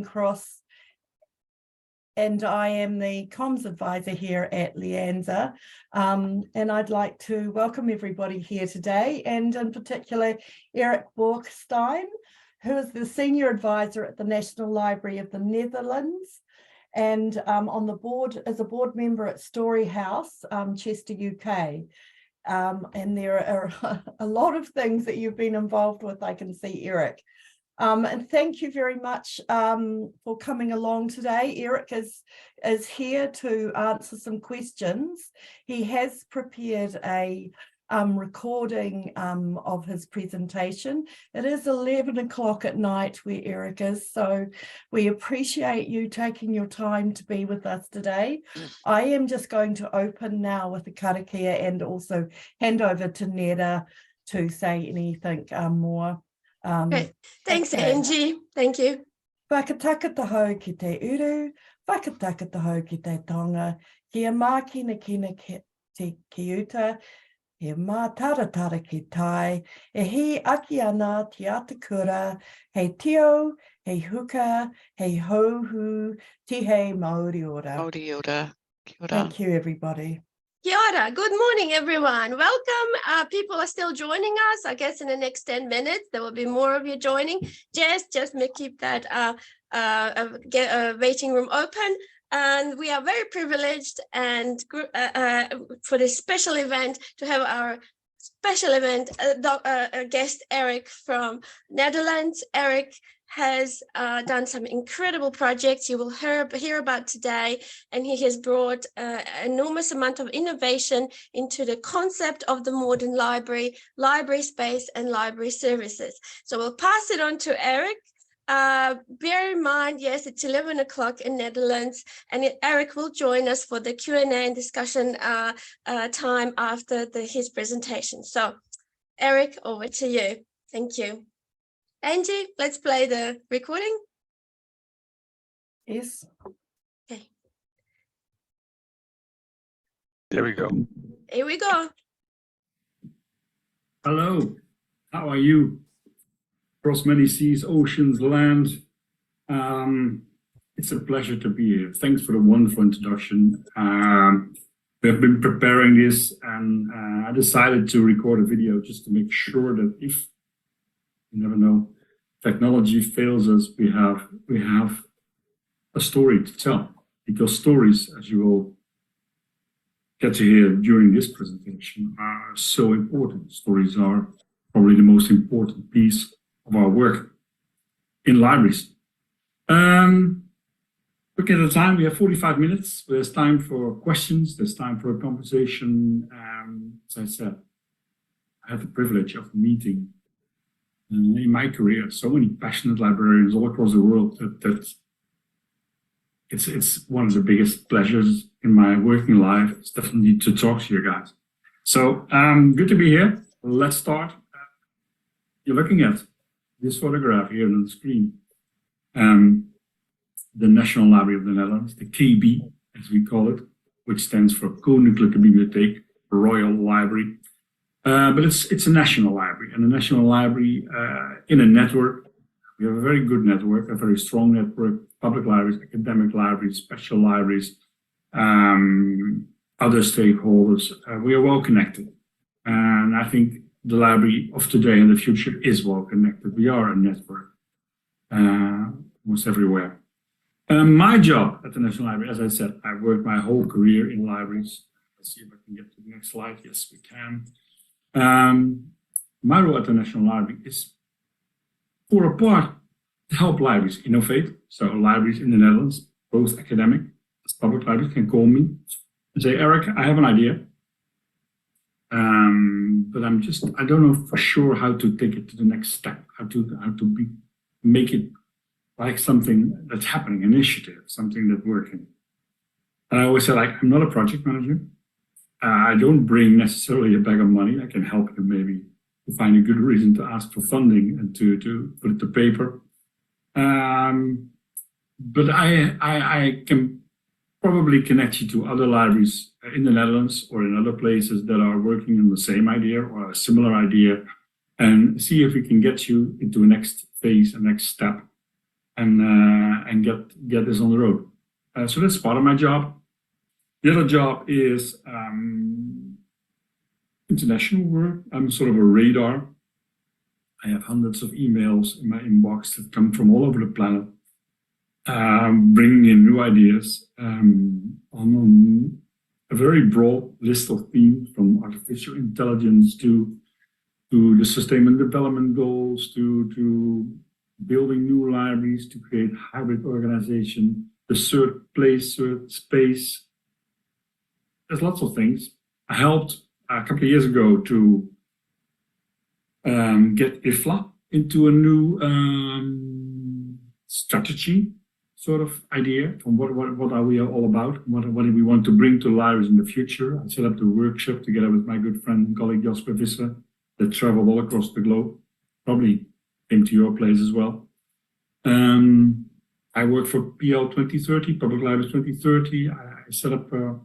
Cross, and I am the comms advisor here at LIANZA, and I'd like to welcome everybody here today, and in particular Erik Boekesteijn, who is the senior advisor at the National Library of the Netherlands, and on the board as a board member at Storyhouse, Chester, UK. And there are a lot of things that you've been involved with, I can see, Erik. And thank you very much for coming along today. Erik is here to answer some questions. He has prepared a recording of his presentation. It is 11 o'clock at night where Erik is, so we appreciate you taking your time to be with us today. I am just going to open now with the karakia and also hand over to Neda to say anything more. Okay. Thanks, Angie. Thank you. Whakataka taho ki te uru, whakataka taho ki te tonga, kia mākina kina te kiuta, he mā taratara ki tai, e he aki ana te atakura, hei tio, hei huka, hei houhu, tihe Māori ora. Māori ora. Kia ora. Thank you, everybody. Kia ora. Good morning, everyone. Welcome. People are still joining us. I guess in the next 10 minutes, there will be more of you joining. Just keep that waiting room open. And we are very privileged and for this special event to have our special event guest Erik from Netherlands. Erik has done some incredible projects you will hear about today, and he has brought enormous amount of innovation into the concept of the modern library, library space, and library services. So we'll pass it on to Erik. Bear in mind, yes, it's 11 o'clock in Netherlands, and Erik will join us for the Q&A and discussion time after his presentation. So, Erik, over to you. Thank you. Angie, let's play the recording. Yes. Okay. There we go. Here we go. Hello, how are you? Across many seas, oceans, land. It's a pleasure to be here. Thanks for the wonderful introduction. We have been preparing this, and I decided to record a video just to make sure that if, you never know, technology fails us, we have a story to tell. Because stories, as you will get to hear during this presentation, are so important. Stories are probably the most important piece of our work in libraries. Look at the time, we have 45 minutes. There's time for questions, there's time for a conversation. As I said, I had the privilege of meeting in my career so many passionate librarians all across the world that it's one of the biggest pleasures in my working life. It's definitely to talk to you guys. So good to be here. Let's start. You're looking at this photograph here on the screen. The National Library of the Netherlands, the KB, as we call it, which stands for Koninklijke Bibliotheek, Royal Library. But it's a national library, and a national library in a network. We have a very good network, a very strong network, public libraries, academic libraries, special libraries, other stakeholders. We are well connected. And I think the library of today and the future is well connected. We are a network almost everywhere. My job at the National Library, as I said, I worked my whole career in libraries. Let's see if I can get to the next slide. Yes, we can. My role at the National Library is, for a part, to help libraries innovate. So libraries in the Netherlands, both academic as public libraries, can call me and say, Erik, I have an idea. But I don't know for sure how to take it to the next step, how to make it like something that's happening, an initiative, something that's working. And I always say, like, I'm not a project manager. I don't bring necessarily a bag of money. I can help you maybe to find a good reason to ask for funding and to put it to paper. But I can probably connect you to other libraries in the Netherlands or in other places that are working on the same idea or a similar idea, and see if we can get you into a next phase, a next step, and get this on the road. So that's part of my job. The other job is international work. I'm sort of a radar. I have hundreds of emails in my inbox that come from all over the planet, bringing in new ideas on a very broad list of themes, from artificial intelligence to the Sustainable Development Goals, to building new libraries, to create hybrid organization, the third place, third space. There's lots of things. I helped a couple of years ago to get IFLA into a new strategy sort of idea from what are we all about, what do we want to bring to libraries in the future. I set up the workshop together with my good friend and colleague Jasper Visser that traveled all across the globe, probably came to your place as well. I work for PL 2030, Public Libraries 2030. I set up an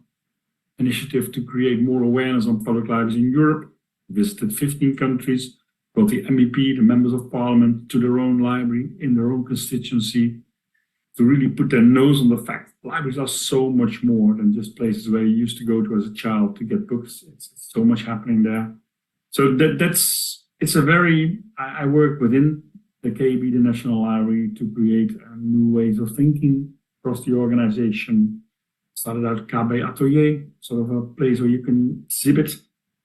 initiative to create more awareness on public libraries in Europe. Visited 15 countries, got the MEP, the members of parliament, to their own library in their own constituency to really put their nose on the fact libraries are so much more than just places where you used to go to as a child to get books. It's so much happening there. So it's a very, I work within the KB, the National Library, to create new ways of thinking across the organization. Started out KB Atelier, sort of a place where you can exhibit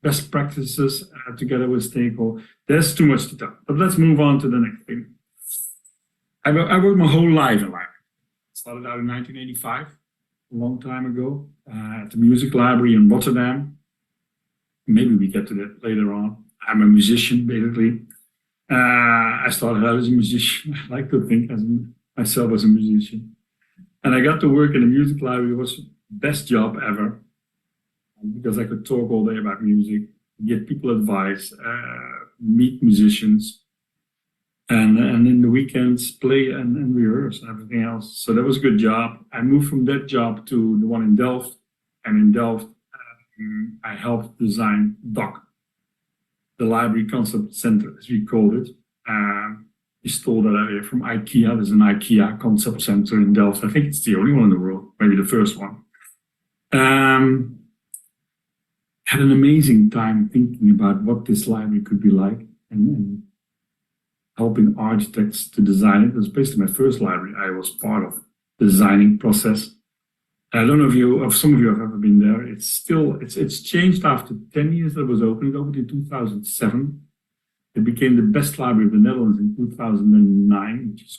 best practices together with stakeholders. There's too much to tell, but let's move on to the next thing. I worked my whole life in library. Started out in 1985, a long time ago, at the Music Library in Rotterdam. Maybe we get to that later on. I'm a musician, basically. I started out as a musician. I like to think myself as a musician. And I got to work in the Music Library. It was the best job ever, because I could talk all day about music, give people advice, meet musicians, and in the weekends play and rehearse and everything else. So that was a good job. I moved from that job to the one in Delft, and in Delft I helped design DOC, the Library Concept Center, as we called it. We stole that idea from IKEA. There's an IKEA Concept Center in Delft. I think it's the only one in the world, maybe the first one. Had an amazing time thinking about what this library could be like, and helping architects to design it. It was basically my first library. I was part of the designing process. I don't know if some of you have ever been there. It's changed after 10 years that it was open. It opened in 2007. It became the best library of the Netherlands in 2009, which is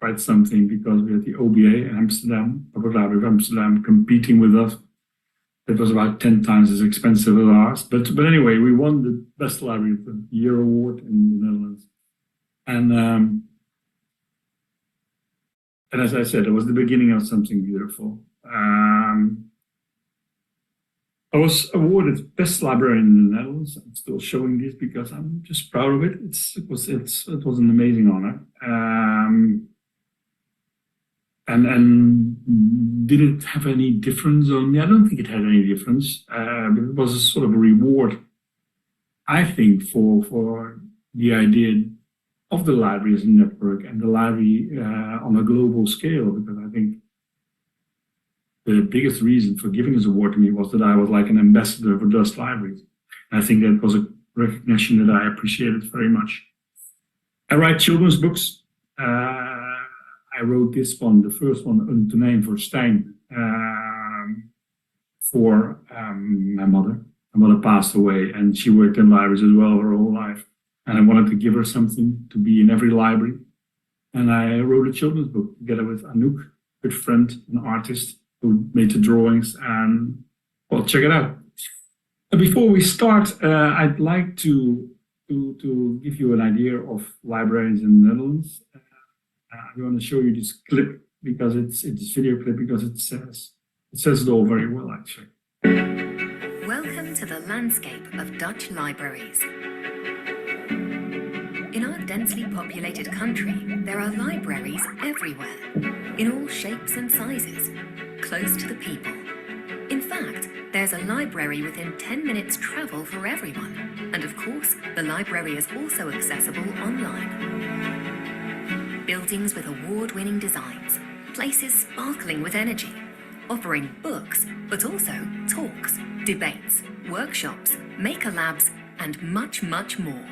quite something, because we had the OBA in Amsterdam, Public Library of Amsterdam, competing with us. It was about 10 times as expensive as ours. But anyway, we won the Best Library of the Year award in the Netherlands. And as I said, it was the beginning of something beautiful. I was awarded Best Librarian in the Netherlands. I'm still showing this because I'm just proud of it. It was an amazing honor. And did it have any difference on me? I don't think it had any difference. But it was a sort of a reward, I think, for the idea of the library as a network and the library on a global scale, because I think the biggest reason for giving this award to me was that I was like an ambassador for Dutch libraries. And I think that was a recognition that I appreciated very much. I write children's books. I wrote this one, the first one, Een Tonijn voor Stijn, for my mother. My mother passed away, and she worked in libraries as well her whole life. And I wanted to give her something to be in every library. And I wrote a children's book together with Anouk, a good friend, an artist, who made the drawings. And, well, check it out. But before we start, I'd like to give you an idea of librarians in the Netherlands. I want to show you this clip, because it's this video clip, because it says it all very well, actually. Welcome to the landscape of Dutch libraries. In our densely populated country, there are libraries everywhere, in all shapes and sizes, close to the people. In fact, there's a library within 10 minutes travel for everyone. And of course, the library is also accessible online. buildings with award-winning designs, places sparkling with energy, offering books, but also talks, debates, workshops, maker labs, and much, much more.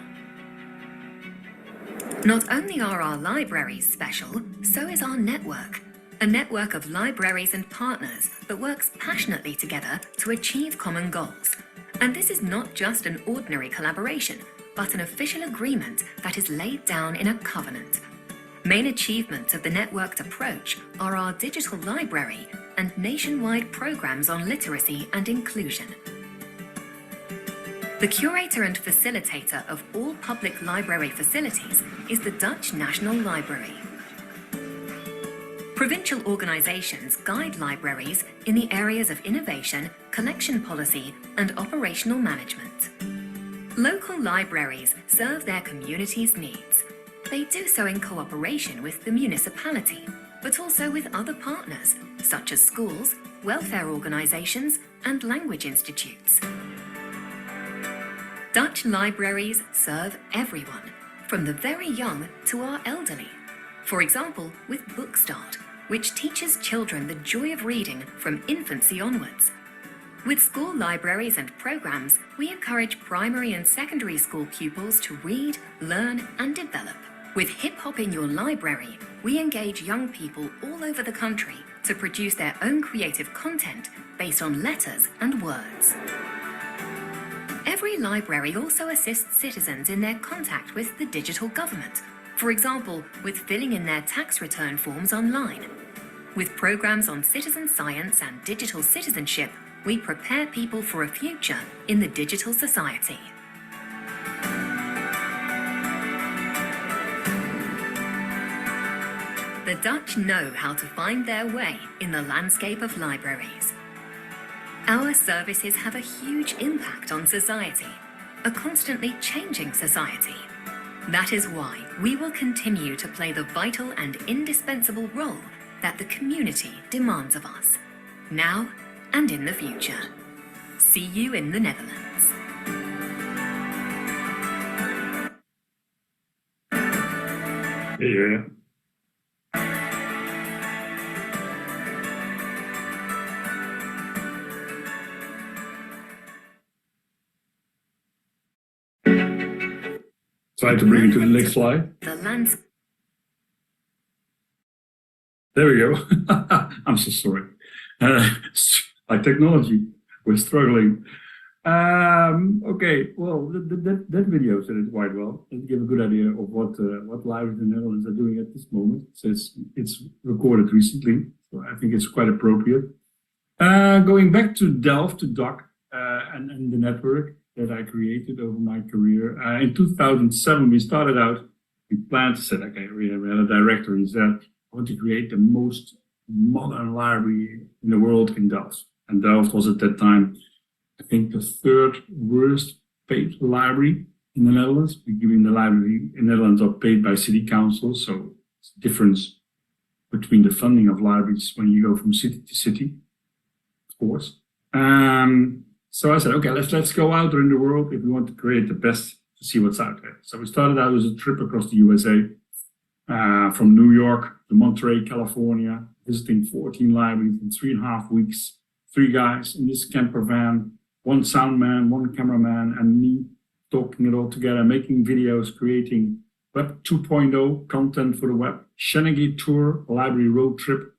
Not only are our libraries special, so is our network. A network of libraries and partners that works passionately together to achieve common goals. And this is not just an ordinary collaboration, but an official agreement that is laid down in a covenant. Main achievements of the networked approach are our digital library and nationwide programs on literacy and inclusion. The curator and facilitator of all public library facilities is the Dutch National Library. Provincial organisations guide libraries in the areas of innovation, collection policy, and operational management. Local libraries serve their community's needs. They do so in cooperation with the municipality, but also with other partners, such as schools, welfare organisations, and language institutes. Dutch libraries serve everyone, from the very young to our elderly. For example, with Boekesteijn, which teaches children the joy of reading from infancy onwards. With school libraries and programs, we encourage primary and secondary school pupils to read, learn, and develop. With Hip Hop in Your Library, we engage young people all over the country to produce their own creative content based on letters and words. Every library also assists citizens in their contact with the digital government, for example, with filling in their tax return forms online. With programs on citizen science and digital citizenship, we prepare people for a future in the digital society. The Dutch know how to find their way in the landscape of libraries. Our services have a huge impact on society, a constantly changing society. That is why we will continue to play the vital and indispensable role that the community demands of us, now and in the future. See you in the Netherlands. Yeah. Try to bring it to the next slide. The lands. There we go. I'm so sorry. Like technology, we're struggling. Okay, well, that video said it quite well. It gave a good idea of what libraries in the Netherlands are doing at this moment. So it's recorded recently, so I think it's quite appropriate. Going back to Delft, to Doc, and the network that I created over my career. In 2007, we started out, we planned to say, okay, we had a director, he said, I want to create the most modern library in the world in Delft. And Delft was at that time, I think, the third worst paid library in the Netherlands. The library in the Netherlands are paid by city council, so it's a difference between the funding of libraries when you go from city to city, of course. So I said, okay, let's go out there in the world if we want to create the best to see what's out there. So we started out as a trip across the USA, from New York to Monterey, California, visiting 14 libraries in 3.5 weeks, 3 guys in this camper van, 1 sound man, 1 cameraman, and me talking it all together, making videos, creating Web 2.0 content for the web, Shenanigans tour, library road trip.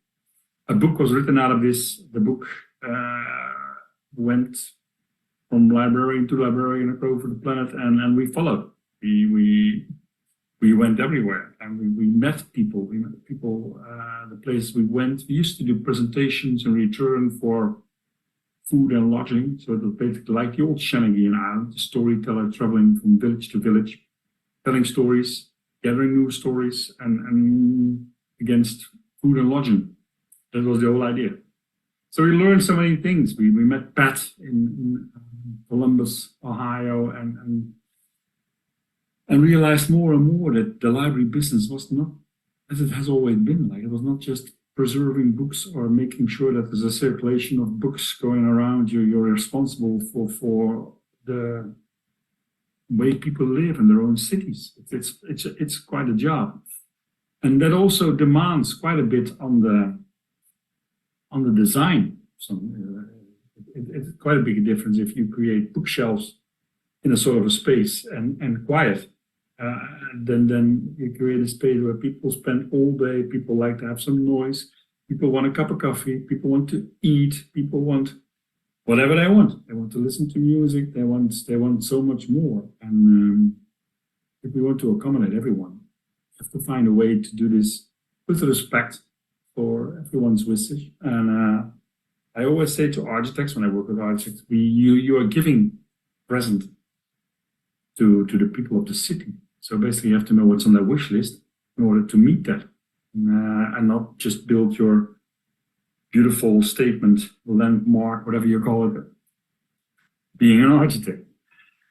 A book was written out of this. The book went from librarian to librarian across the planet, and we followed. We went everywhere, and we met people. We met people. The places we went. We used to do presentations in return for food and lodging. So it was basically like the old Shenanigans Island, the storyteller traveling from village to village, telling stories, gathering new stories, and against food and lodging. That was the whole idea. So we learned so many things. We met Pat in Columbus, Ohio, and realized more and more that the library business was not as it has always been. Like, it was not just preserving books or making sure that there's a circulation of books going around. You're responsible for the way people live in their own cities. It's quite a job. And that also demands quite a bit on the design. It's quite a big difference if you create bookshelves in a sort of a space and quiet. Then you create a space where people spend all day, people like to have some noise, people want a cup of coffee, people want to eat, people want whatever they want. They want to listen to music, they want so much more. And if we want to accommodate everyone, we have to find a way to do this with respect for everyone's wishes. And I always say to architects, when I work with architects, you are giving present to the people of the city. So basically you have to know what's on their wish list in order to meet that, and not just build your beautiful statement, landmark, whatever you call it, being an architect.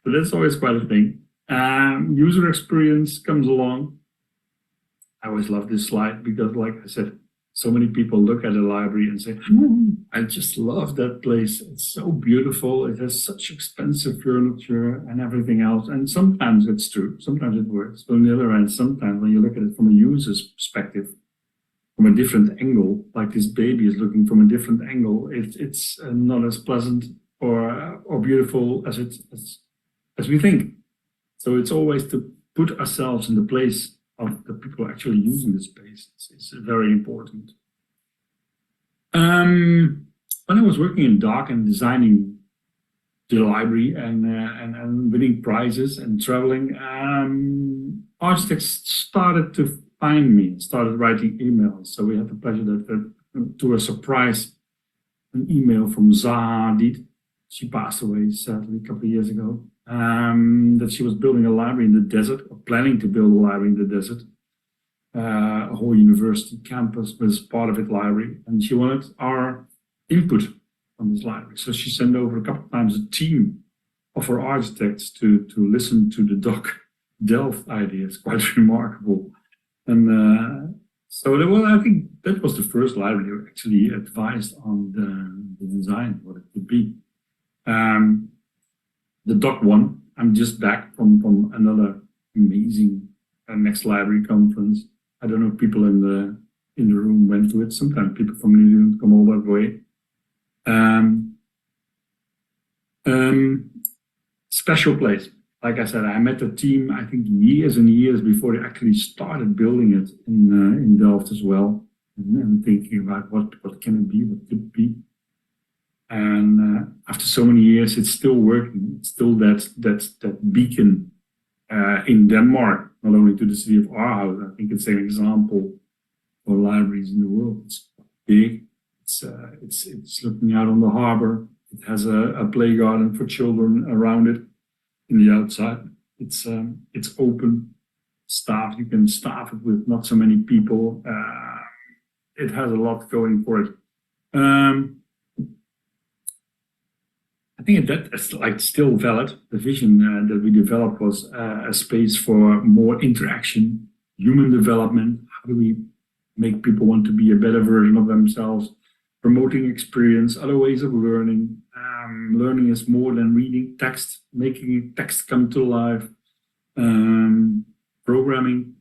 So that's always quite a thing. User experience comes along. I always love this slide because, like I said, so many people look at a library and say, I just love that place. It's so beautiful. It has such expensive furniture and everything else. And sometimes it's true. Sometimes it works. But on the other hand, sometimes when you look at it from a user's perspective, from a different angle, like this baby is looking from a different angle, it's not as pleasant or beautiful as we think. So it's always to put ourselves in the place of the people actually using the space. It's very important. When I was working in DACH and designing the library and winning prizes and traveling, architects started to find me, started writing emails. So we had the pleasure that to a surprise, an email from Zaha Hadid. She passed away sadly a couple of years ago. That she was building a library in the desert, or planning to build a library in the desert. A whole university campus was part of it library, and she wanted our input on this library. So she sent over a couple of times a team of her architects to listen to the Delft idea. It's quite remarkable. And so I think that was the first library who actually advised on the design, what it would be. The DOC one, I'm just back from another amazing next library conference. I don't know if people in the room went to it. Sometimes people from New Zealand come all that way. Special place. Like I said, I met the team, I think years and years before they actually started building it in Delft as well. And thinking about what can it be, what could it be. And after so many years, it's still working. It's still that beacon in Denmark, not only to the city of Aarhus. I think it's an example for libraries in the world. It's big. It's looking out on the harbor. It has a play garden for children around it. In the outside, it's open. Staff, you can staff it with not so many people. It has a lot going for it. I think that's like still valid. The vision that we developed was a space for more interaction, human development. How do we make people want to be a better version of themselves? Promoting experience, other ways of learning. Learning is more than reading text, making text come to life. Programming,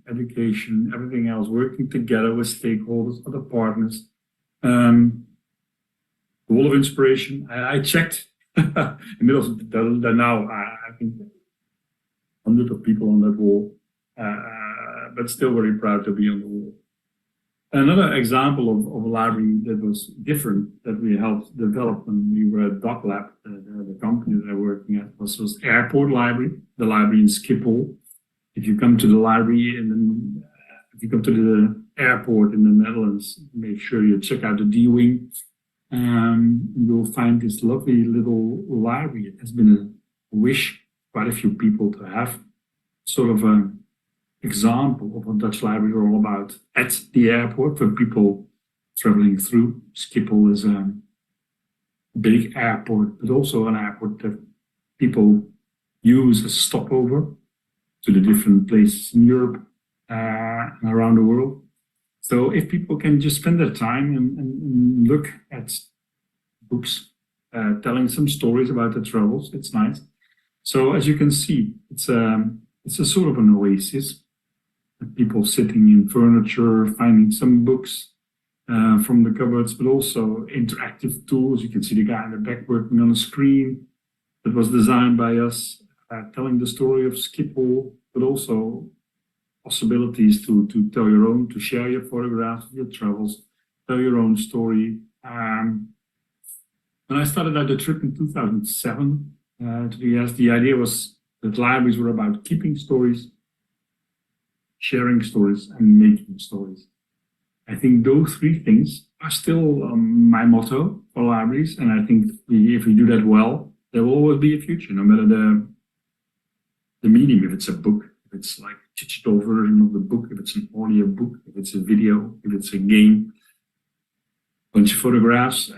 education, everything else, working together with stakeholders, other partners. The wall of inspiration. I checked in the middle of the now, I think hundreds of people on that wall, but still very proud to be on the wall. Another example of a library that was different that we helped develop when we were at Doc Lab, the company that I'm working at, was Airport Library, the library in Schiphol. If you come to the library if you come to the airport in the Netherlands, make sure you check out the D-Wing. You'll find this lovely little library. It has been a wish quite a few people to have sort of an example of what Dutch libraries are all about at the airport for people traveling through. Schiphol is a big airport, but also an airport that people use as a stopover to the different places in Europe and around the world. So if people can just spend their time and look at books, telling some stories about their travels, it's nice. So as you can see, it's a sort of an oasis. people sitting in furniture, finding some books from the cupboards, but also interactive tools. You can see the guy in the back working on a screen that was designed by us, telling the story of Schiphol, but also possibilities to tell your own, to share your photographs, your travels, tell your own story. When I started out the trip in 2007 to the US, the idea was that libraries were about keeping stories, sharing stories, and making stories. I think those three things are still my motto for libraries, and I think if we do that well, there will always be a future, no matter the medium. If it's a book, if it's like a digital version of the book, if it's an audio book, if it's a video, if it's a game, bunch of photographs,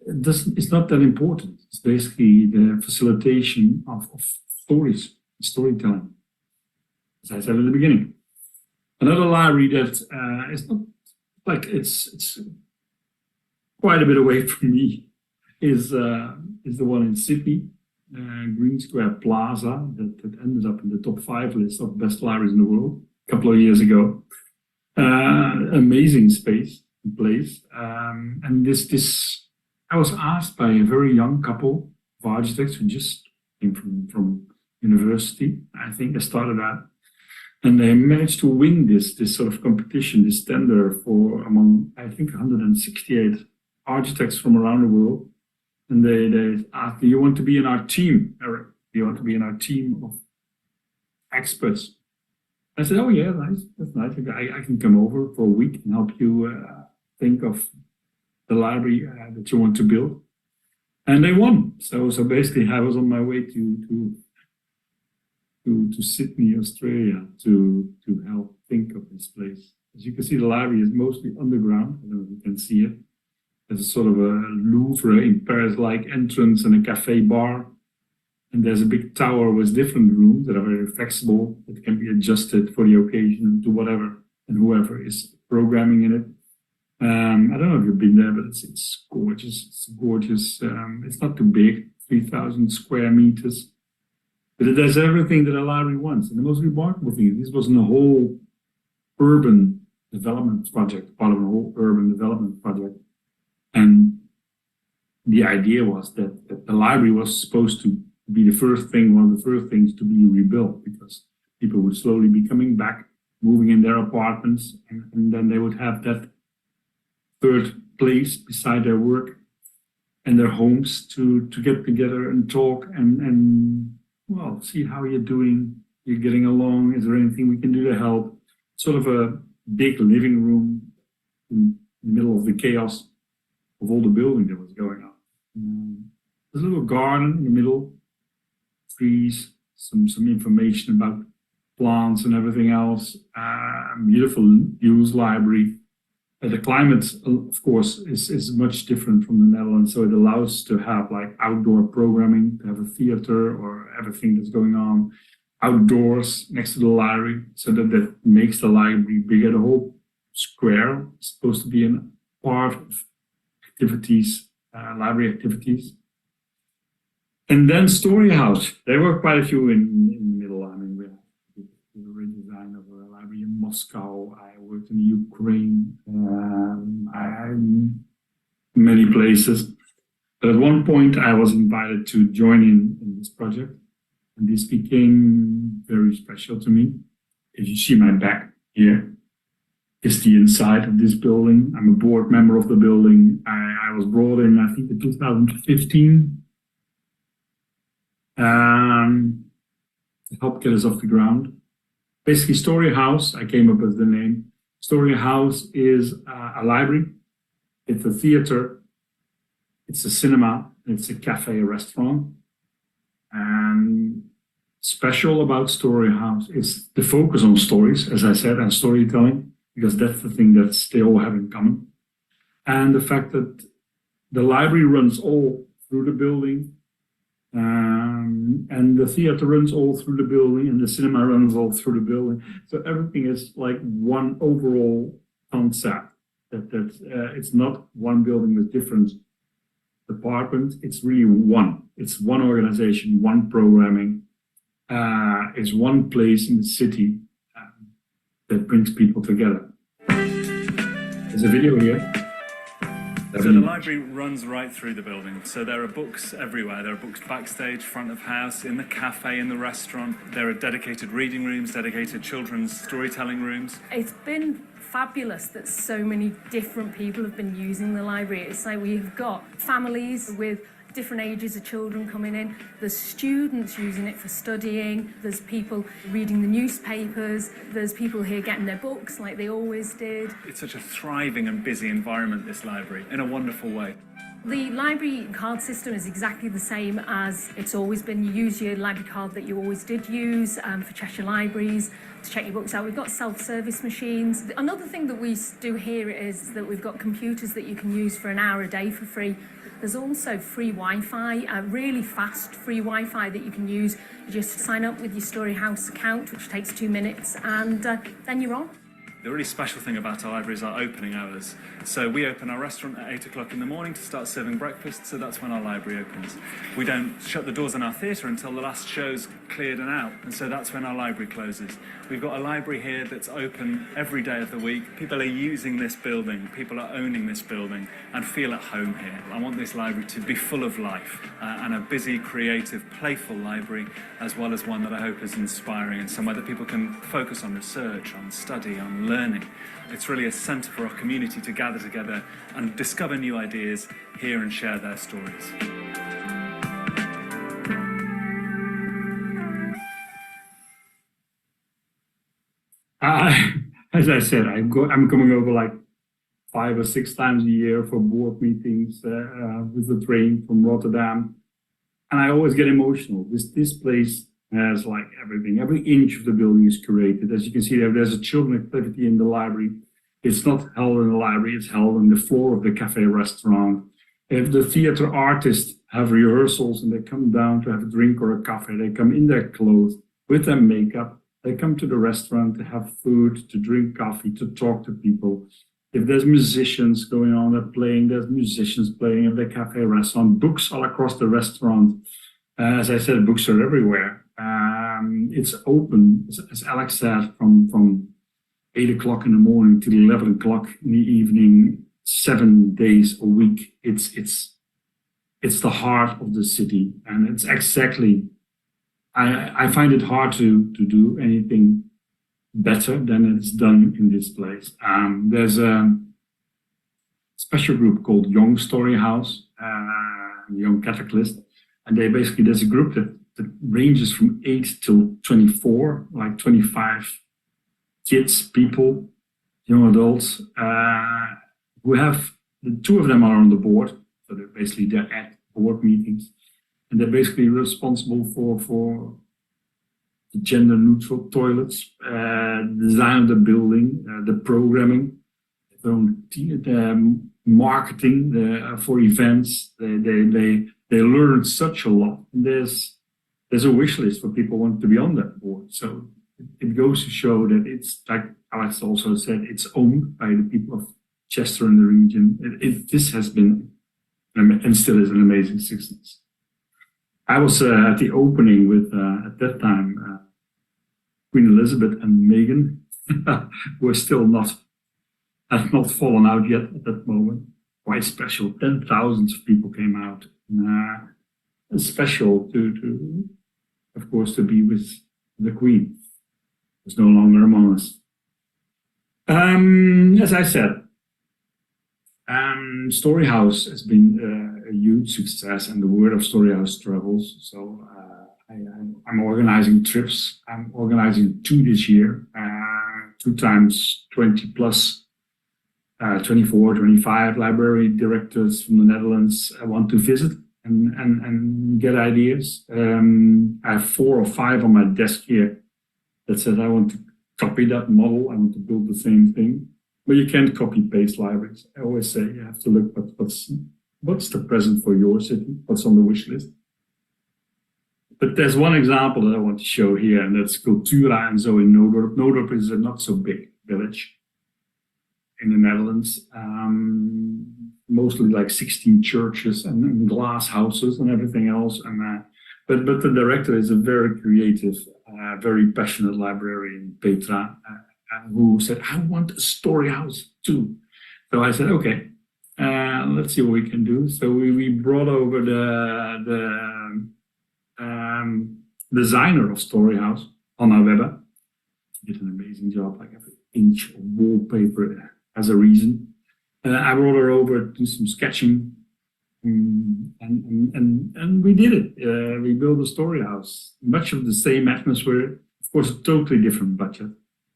it's not that important. It's basically the facilitation of stories, storytelling, as I said at the beginning. Another library that is not like it's quite a bit away from me is the one in Sydney, Green Square Plaza, that ended up in the top 5 list of best libraries in the world a couple of years ago. Amazing space and place, and this I was asked by a very young couple of architects who just came from university. I think they started out. And they managed to win this sort of competition, this tender for among, I think, 168 architects from around the world. And they asked, do you want to be in our team, Erik? Do you want to be in our team of experts? I said, oh yeah, nice, that's nice. I can come over for a week and help you think of the library that you want to build. And they won. So basically I was on my way to Sydney, Australia, to help think of this place. As you can see, the library is mostly underground. I don't know if you can see it. There's a sort of a Louvre in Paris-like entrance and a cafe bar. And there's a big tower with different rooms that are very flexible, that can be adjusted for the occasion to whatever and whoever is programming in it. I don't know if you've been there, but it's gorgeous. It's gorgeous. It's not too big, 3,000 square meters. But it does everything that a library wants. And the most remarkable thing is this wasn't a whole urban development project, part of a whole urban development project. And the idea was that the library was supposed to be the first thing, one of the first things to be rebuilt, because people would slowly be coming back, moving in their apartments, and then they would have that third place beside their work and their homes to get together and talk and well, see how you're doing, you're getting along, is there anything we can do to help? Sort of a big living room in the middle of the chaos of all the building that was going on. There's a little garden in the middle, trees, some information about plants and everything else. Beautiful used library. The climate, of course, is much different from the Netherlands, so it allows to have like outdoor programming, to have a theater or everything that's going on outdoors next to the library, so that makes the library bigger. The whole square is supposed to be a part of activities, library activities. And then Storyhouse. There were quite a few in the middle. I mean, we had the redesign of a library in Moscow. I worked in Ukraine. Many places. But at one point, I was invited to join in this project. And this became very special to me. If you see my back here, is the inside of this building. I'm a board member of the building. I was brought in, I think, in 2015. To help get us off the ground. Basically, Storyhouse, I came up with the name. Storyhouse is a library, it's a theater, it's a cinema, it's a cafe, a restaurant. And special about Storyhouse is the focus on stories, as I said, and storytelling, because that's the thing that they all have in common. And the fact that the library runs all through the building, and the theater runs all through the building, and the cinema runs all through the building. So everything is like one overall concept. That it's not one building with different departments. It's really one. It's one organization, one programming. It's one place in the city. that brings people together. There's a video here. So the library runs right through the building. So there are books everywhere. There are books backstage, front of house, in the cafe, in the restaurant. There are dedicated reading rooms, dedicated children's storytelling rooms. It's been fabulous that so many different people have been using the library. It's like we've got families with different ages of children coming in. There's students using it for studying. There's people reading the newspapers. There's people here getting their books like they always did. It's such a thriving and busy environment, this library, in a wonderful way. The library card system is exactly the same as it's always been. You use your library card that you always did use for Cheshire Libraries to check your books out. We've got self-service machines. Another thing that we do here is that we've got computers that you can use for an hour a day for free. There's also free Wi-Fi, really fast free Wi-Fi that you can use. You just sign up with your Storyhouse account, which takes 2 minutes, and then you're on. The really special thing about our library is our opening hours. So we open our restaurant at 8 o'clock in the morning to start serving breakfast, so that's when our library opens. We don't shut the doors on our theatre until the last show's cleared and out, and so that's when our library closes. We've got a library here that's open every day of the week. People are using this building, people are owning this building and feel at home here. I want this library to be full of life and a busy, creative, playful library, as well as one that I hope is inspiring and somewhere that people can focus on research, on study, on learning. It's really a centre for our community to gather together and discover new ideas, hear and share their stories. As I said, I'm coming over like 5 or 6 times a year for board meetings with the train from Rotterdam, and I always get emotional. This place has like everything. Every inch of the building is curated. As you can see there's a children activity in the library. It's not held in the library, it's held on the floor of the cafe restaurant. If the theater artists have rehearsals and they come down to have a drink or a coffee, they come in their clothes with their makeup. They come to the restaurant to have food, to drink coffee, to talk to people. If there's musicians going on, they're playing, there's musicians playing at the cafe restaurant, books all across the restaurant. As I said, books are everywhere. It's open, as Alex said, from 8 o'clock in the morning to 11 o'clock in the evening, 7 days a week. It's the heart of the city, and it's exactly. I find it hard to do anything better than it's done in this place. There's a special group called Young Storyhouse, Young Cataclysm, and there's a group that ranges from 8 till 24, like 25 kids, people, young adults, who have, the 2 of them are on the board, so they're at board meetings, and they're basically responsible for the gender neutral toilets, design of the building, the programming, their own marketing for events. They learn such a lot. And there's a wish list for people who want to be on that board. So it goes to show that it's, like Alex also said, it's owned by the people of Chester and the region. This has been, and still is, an amazing success. I was at the opening with, at that time, Queen Elizabeth and Meghan, who are still have not fallen out yet at that moment. Quite special. 10,000 people came out. It's special to, of course, to be with the Queen. Who's no longer among us. As I said, Storyhouse has been a huge success, and the word of Storyhouse travels. So I'm organizing trips. I'm organizing 2 this year, 2 times 20 plus 24, 25 library directors from the Netherlands want to visit and get ideas. I have 4 or 5 on my desk here that said I want to copy that model. I want to build the same thing. But you can't copy paste libraries. I always say you have to look at what's the present for your city, what's on the wish list. But there's one example that I want to show here, and that's Cultura and so in Noordorp. Noordorp is a not so big village in the Netherlands, mostly like 16 churches and glass houses and everything else. And but the director is a very creative, very passionate librarian, Petra, who said, I want a story house too. So I said, okay, let's see what we can do. So we brought over the designer of Storyhouse, Anna Webber. Did an amazing job, like every inch of wallpaper has a reason. I brought her over to do some sketching, and we did it. We built a Storyhouse, much of the same atmosphere, of course, a totally different budget,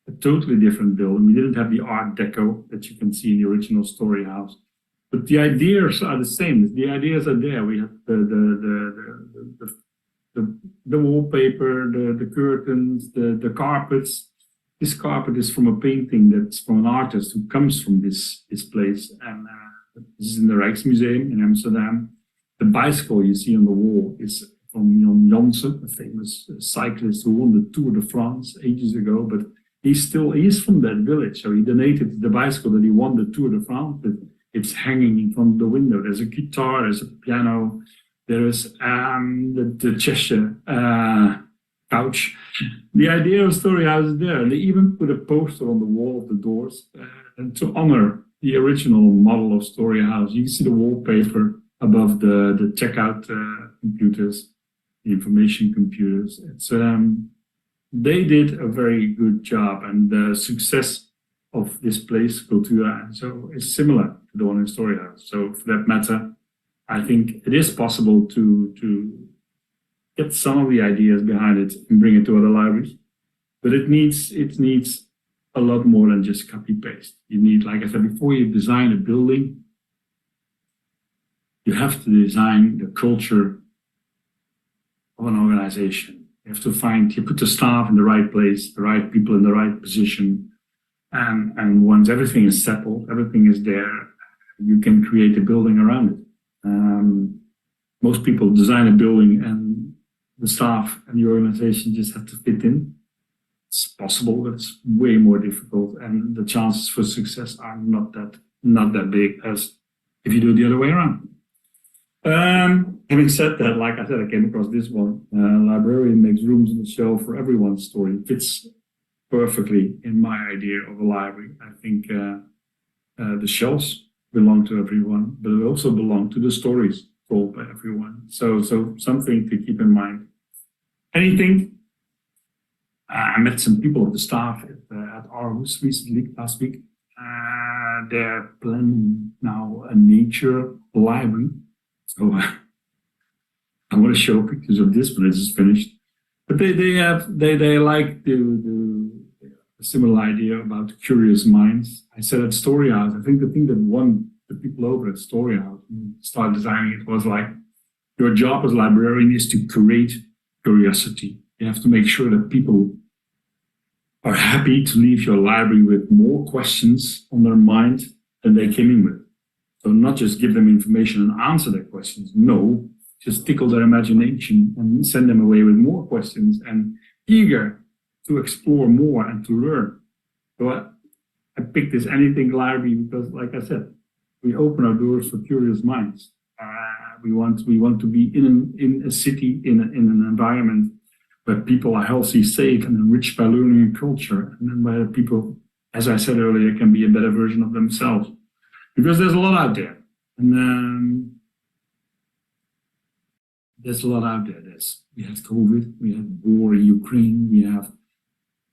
a totally different building. We didn't have the Art Deco that you can see in the original Storyhouse, but the ideas are the same. The ideas are there. We have the wallpaper, the curtains, the carpets. This carpet is from a painting that's from an artist who comes from this place, and this is in the Rijksmuseum in Amsterdam. The bicycle you see on the wall is from Jan Jansen, a famous cyclist who won the Tour de France ages ago, but he is from that village. So he donated the bicycle that he won the Tour de France, but it's hanging in front of the window. There's a guitar, there's a piano, there is the Cheshire couch. The idea of Storyhouse is there. And they even put a poster on the wall of the doors and to honor the original model of Storyhouse. You can see the wallpaper above the checkout computers, the information computers. It's they did a very good job, and the success of this place, Cultura, so is similar to the one in Storyhouse. So for that matter, I think it is possible to get some of the ideas behind it and bring it to other libraries, but it needs a lot more than just copy paste. You need, like I said, before you design a building, you have to design the culture of an organization. You have to you put the staff in the right place, the right people in the right position, and once everything is settled, everything is there, you can create a building around it. Most people design a building and the staff and the organization just have to fit in. It's possible, but it's way more difficult, and the chances for success are not that big as if you do it the other way around. Having said that, like I said, I came across this one. Librarian makes rooms in the show for everyone's story. It fits perfectly in my idea of a library. I think the shelves belong to everyone, but it also belong to the stories told by everyone. So something to keep in mind. Anything? I met some people of the staff at Aarhus last week. They're planning now a nature library. So I want to show pictures of this when this is finished. But they like a similar idea about curious minds. I said at Storyhouse, I think the thing that won the people over at Storyhouse and started designing it was like, your job as a librarian is to create curiosity. You have to make sure that people are happy to leave your library with more questions on their mind than they came in with. So not just give them information and answer their questions. No, just tickle their imagination and send them away with more questions and eager to explore more and to learn. So I picked this Anything library because, like I said, we open our doors for curious minds. We want to be in a city, in an environment where people are healthy, safe, and enriched by learning and culture, and then where people, as I said earlier, can be a better version of themselves. Because there's a lot out there, and there's a lot out there. We have COVID, we have war in Ukraine, we have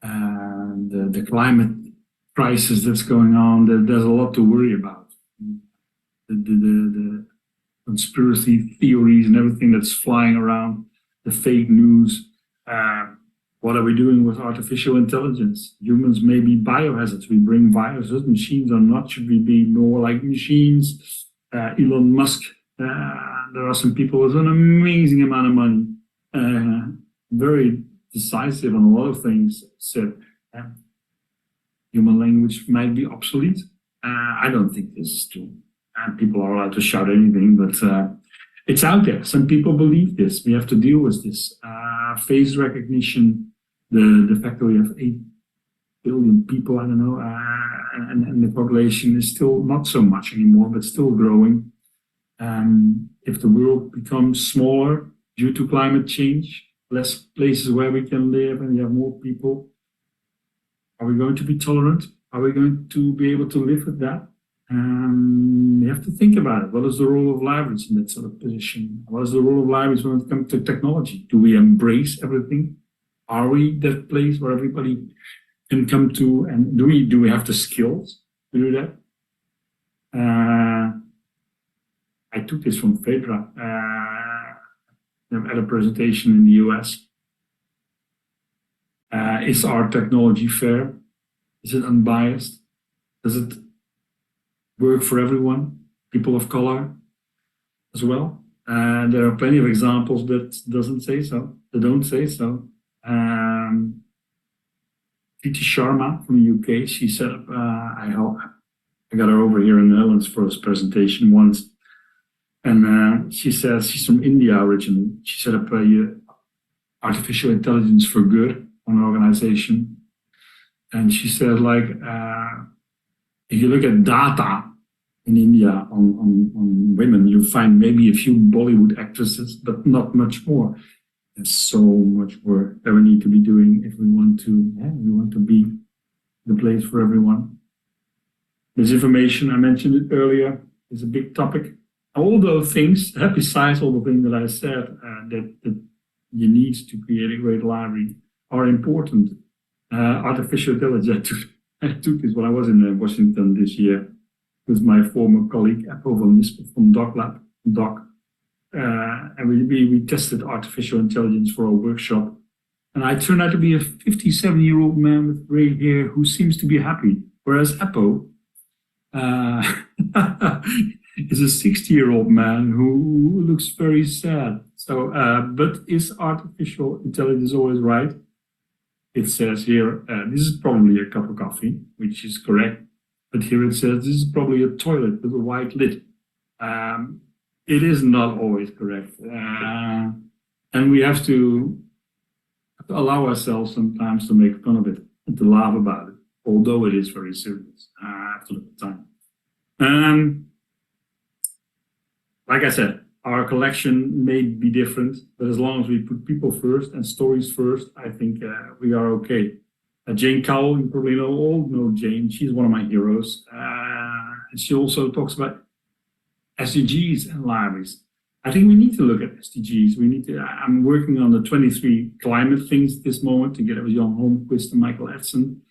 the climate crisis that's going on. There's a lot to worry about. The conspiracy theories and everything that's flying around, the fake news. What are we doing with artificial intelligence? Humans may be biohazards. We bring viruses. Machines are not. Should we be more like machines? Elon Musk. There are some people with an amazing amount of money, very decisive on a lot of things, said human language might be obsolete. I don't think this is true. People are allowed to shout anything, but it's out there. Some people believe this. We have to deal with this. Face recognition, the fact that we have 8 billion people, I don't know, and the population is still not so much anymore, but still growing. If the world becomes smaller due to climate change, less places where we can live, and you have more people, Are we going to be tolerant? Are we going to be able to live with that? You have to think about it. What is the role of libraries in that sort of position? What is the role of libraries when it comes to technology? Do we embrace everything? Are we that place where everybody can come to? And do we have the skills to do that? I took this from Phaedra at a presentation in the US. Is our technology fair? Is it unbiased? Does it work for everyone? People of color as well? There are plenty of examples that don't say so. T.T. Sharma from the UK, she set up, I got her over here in the Netherlands for this presentation once. And she says she's from India originally. She set up artificial intelligence for good, an organization. And she said, like, if you look at data in India on women, you find maybe a few Bollywood actresses, but not much more. There's so much work that we need to be doing if we want to be the place for everyone. Misinformation, I mentioned it earlier, is a big topic. All those things, besides all the things that I said, that you need to create a great library, are important. Artificial intelligence, I took this when I was in Washington this year with my former colleague, Apple from DocLab, and we tested artificial intelligence for a workshop. And I turned out to be a 57-year-old man with gray hair who seems to be happy, whereas Apple is a 60-year-old man who looks very sad. So, but is artificial intelligence always right? It says here, this is probably a cup of coffee, which is correct. But here it says, this is probably a toilet with a white lid. It is not always correct. And we have to allow ourselves sometimes to make fun of it and to laugh about it, although it is very serious. I have to look at time. Like I said, our collection may be different, but as long as we put people first and stories first, I think we are okay. Jane Cowell, you probably all know Jane. She's one of my heroes. And she also talks about SDGs and libraries. I think we need to look at SDGs. I'm working on the 23 climate things at this moment together with Jan Holmquist and Michael Edson.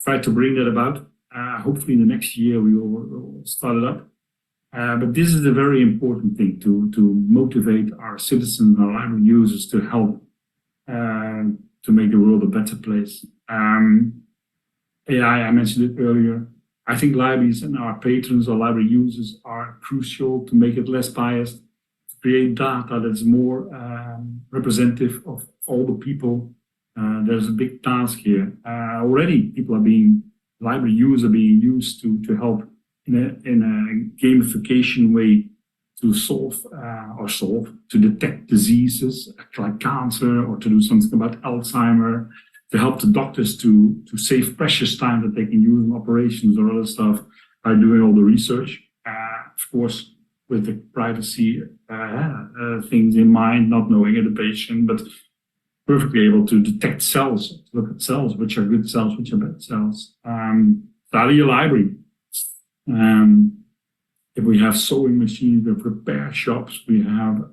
Try to bring that about. Hopefully in the next year we will start it up. But this is a very important thing to motivate our citizens, our library users to help to make the world a better place. AI, I mentioned it earlier. I think libraries and our patrons or library users are crucial to make it less biased, to create data that's more representative of all the people. There's a big task here. Already library users are being used to help in a gamification way to detect diseases like cancer, or to do something about Alzheimer, to help the doctors to save precious time that they can use in operations or other stuff by doing all the research. Of course, with the privacy things in mind, not knowing the patient, but perfectly able to detect cells, to look at cells, which are good cells, which are bad cells. Study your library. If we have sewing machines, we have repair shops, we have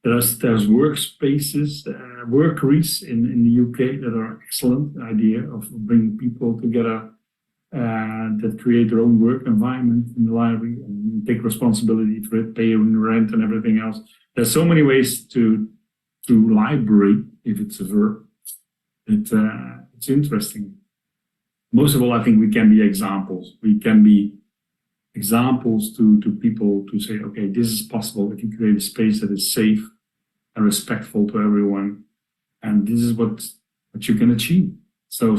there's workspaces, workeries in the UK that are excellent idea of bringing people together that create their own work environment in the library and take responsibility for it, pay rent and everything else. There's so many ways to library, if it's a verb. It's interesting. Most of all, I think we can be examples. We can be examples to people to say, okay, this is possible if you create a space that is safe and respectful to everyone. And this is what you can achieve. So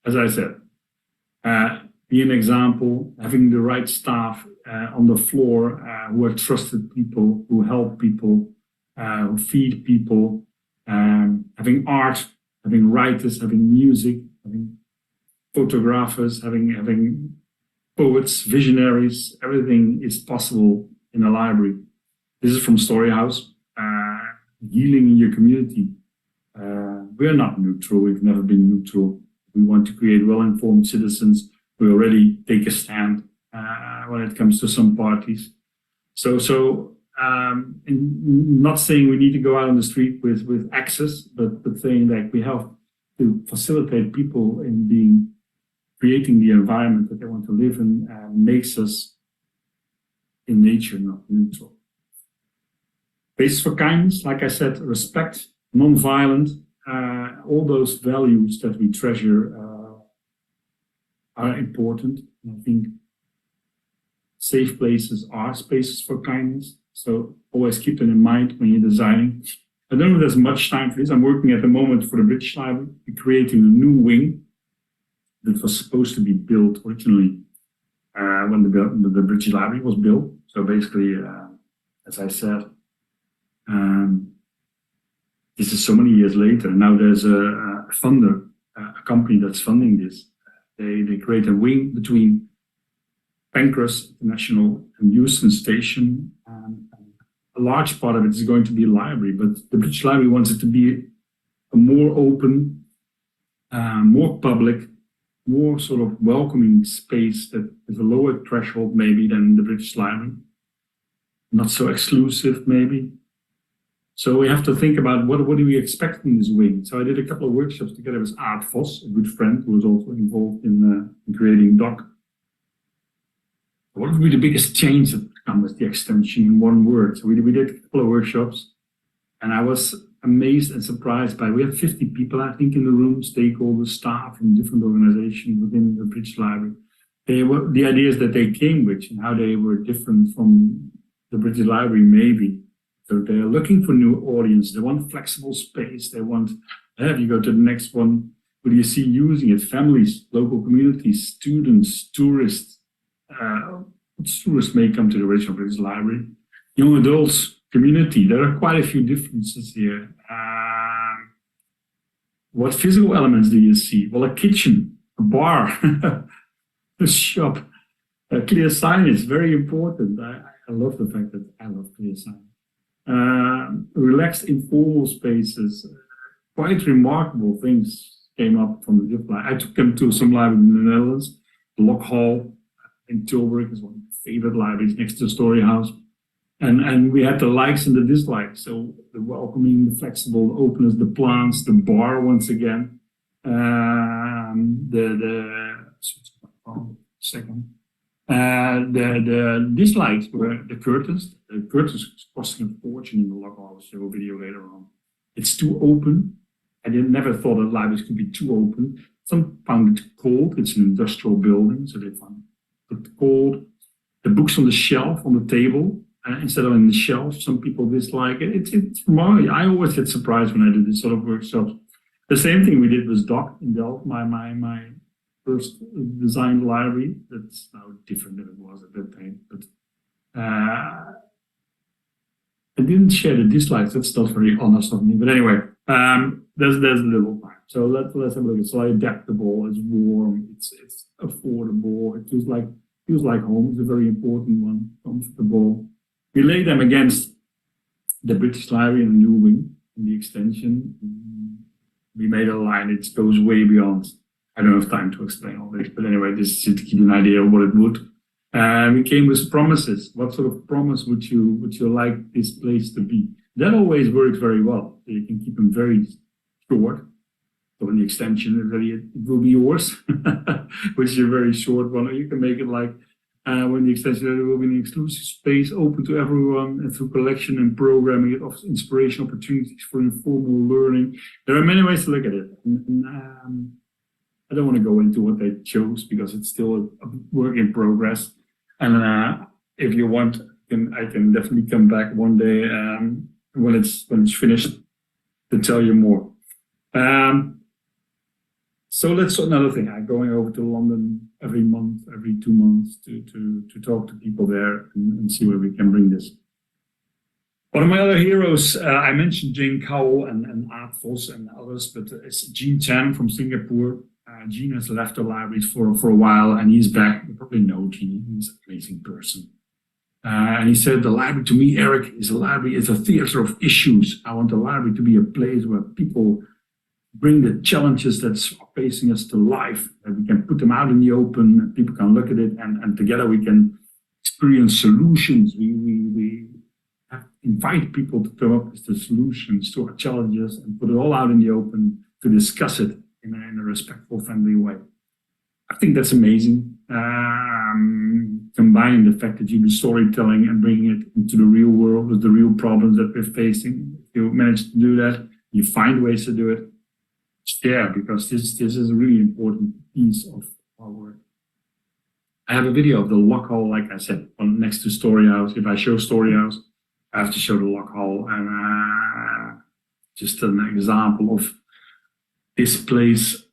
as I said, be an example, having the right staff on the floor who are trusted people, who help people, who feed people, having art, having writers, having music, having photographers, having poets, visionaries. Everything is possible in a library. This is from Storyhouse. Healing in your community. We're not neutral. We've never been neutral. We want to create well-informed citizens who already take a stand when it comes to some parties. Not saying we need to go out on the street with access, but saying that we have to facilitate people in creating the environment that they want to live in, makes us in nature not neutral. Basis for kindness, like I said, respect, non-violent, all those values that we treasure are important. And I think safe places are spaces for kindness. So always keep them in mind when you're designing. I don't know if there's much time for this. I'm working at the moment for the British Library, creating a new wing that was supposed to be built originally when the British Library was built. So basically, as I said, this is so many years later. Now there's a funder, a company that's funding this. They create a wing between Pancras International and Euston Station. A large part of it is going to be a library, but the British Library wants it to be a more open, more public, more sort of welcoming space that is a lower threshold maybe than the British Library. Not so exclusive maybe. So we have to think about what do we expect from this wing. So I did a couple of workshops together with Aart Vos, a good friend who was also involved in creating DOC. What would be the biggest change that would come with the extension in one word? So we did a couple of workshops, and I was amazed and surprised by, we have 50 people, I think, in the room, stakeholders, staff in different organizations within the British Library. The ideas that they came with and how they were different from the British Library, maybe. So they're looking for new audience. They want flexible space. They want, if you go to the next one, who do you see using it? Families, local communities, students, tourists. Tourists may come to the original British Library. Young adults, community. There are quite a few differences here. What physical elements do you see? Well, a kitchen, a bar, a shop, a clear signage, very important. I love the fact that I love clear signage. Relaxed, informal spaces. Quite remarkable things came up from the different libraries. I took them to some libraries in the Netherlands. The Lock Hall in Tilburg is one of my favorite libraries next to Storyhouse. And we had the likes and the dislikes. So the welcoming, the flexible, the openness, the plants, the bar once again. The dislikes were the curtains. The curtains costing a fortune in the Lock Hall. I'll show a video later on. It's too open. I never thought that libraries could be too open. Some found it too cold. It's an industrial building, so they found it cold. The books on the shelf, on the table, instead of in the shelf, some people dislike it. It's I always get surprised when I do this sort of workshops. The same thing we did with Doc in Delft, my first designed library. That's now different than it was at that time. But I didn't share the dislikes. That's not very honest of me. But anyway, there's a little time. So let's have a look. It's like adaptable. It's warm. It's affordable. It feels like home. It's a very important one. Comfortable. We lay them against the British Library and the new wing and the extension. We made a line. It goes way beyond. I don't have time to explain all this, but anyway, this is to give you an idea of what it would. We came with promises. What sort of promise would you like this place to be? That always works very well. You can keep them very short. So in the extension, it will be yours, which is a very short one. Or you can make it like when the extension, there will be an exclusive space open to everyone, and through collection and programming, it offers inspiration opportunities for informal learning. There are many ways to look at it. And, I don't want to go into what they chose because it's still a work in progress. And if you want, I can definitely come back one day when it's finished to tell you more. So that's another thing. I'm going over to London every month, every 2 months to talk to people there and see where we can bring this. One of my other heroes, I mentioned Jane Cowell and Aart Vos and others, but it's Jean Chan from Singapore. Gene has left the library for a while and he's back. You probably know Gene, he's an amazing person. And he said, the library to me, Erik, is a theater of issues. I want the library to be a place where people bring the challenges that's facing us to life. We can put them out in the open, and people can look at it, and together we can experience solutions. We invite people to come up with the solutions to our challenges and put it all out in the open to discuss it in a respectful, friendly way. I think that's amazing. Combining the fact that you do storytelling and bringing it into the real world with the real problems that we're facing. If you manage to do that, you find ways to do it. Share, because this is a really important piece of our work. I have a video of the lock hall, like I said, next to Storyhouse. If I show Storyhouse, I have to show the lock hall, and just an example of this place.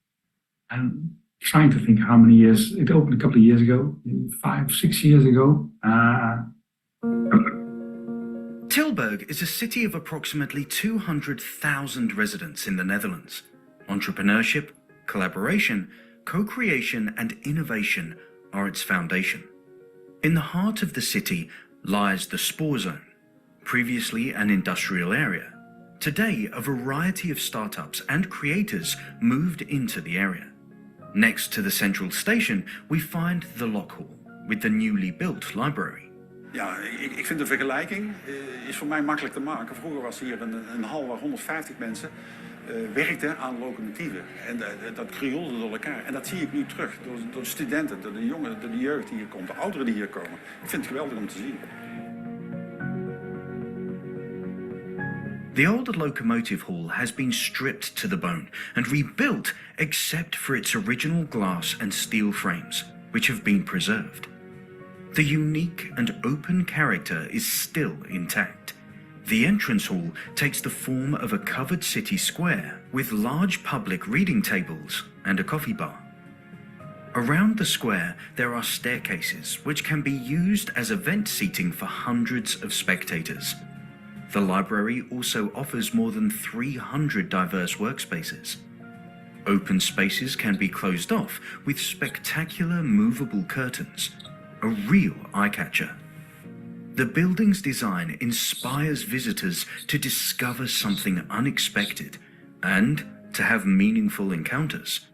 I'm trying to think how many years it opened. A couple of years ago, 5, 6 years ago. Tilburg is a city of approximately 200,000 residents in the Netherlands. Entrepreneurship, collaboration, co-creation and innovation are its foundation. In the heart of the city lies the Spoorzone, previously an industrial area. Today, a variety of startups and creators moved into the area. Next to the central station, we find the Lock Hall with the newly built library. Ja, ik vind de vergelijking is voor mij makkelijk te maken. Vroeger was hier een hal waar 150 mensen werkten aan locomotieven. En dat krioelde door elkaar. En dat zie ik nu terug door de studenten, door de jongeren, door de jeugd die hier komt, de ouderen die hier komen. Ik vind het geweldig om te zien. The old locomotive hall has been stripped to the bone and rebuilt except for its original glass and steel frames, which have been preserved. The unique and open character is still intact. The entrance hall takes the form of a covered city square with large public reading tables and a coffee bar. Around the square, there are staircases which can be used as event seating for hundreds of spectators. The library also offers more than 300 diverse workspaces. Open spaces can be closed off with spectacular movable curtains, a real eye-catcher. The building's design inspires visitors to discover something unexpected and to have meaningful encounters.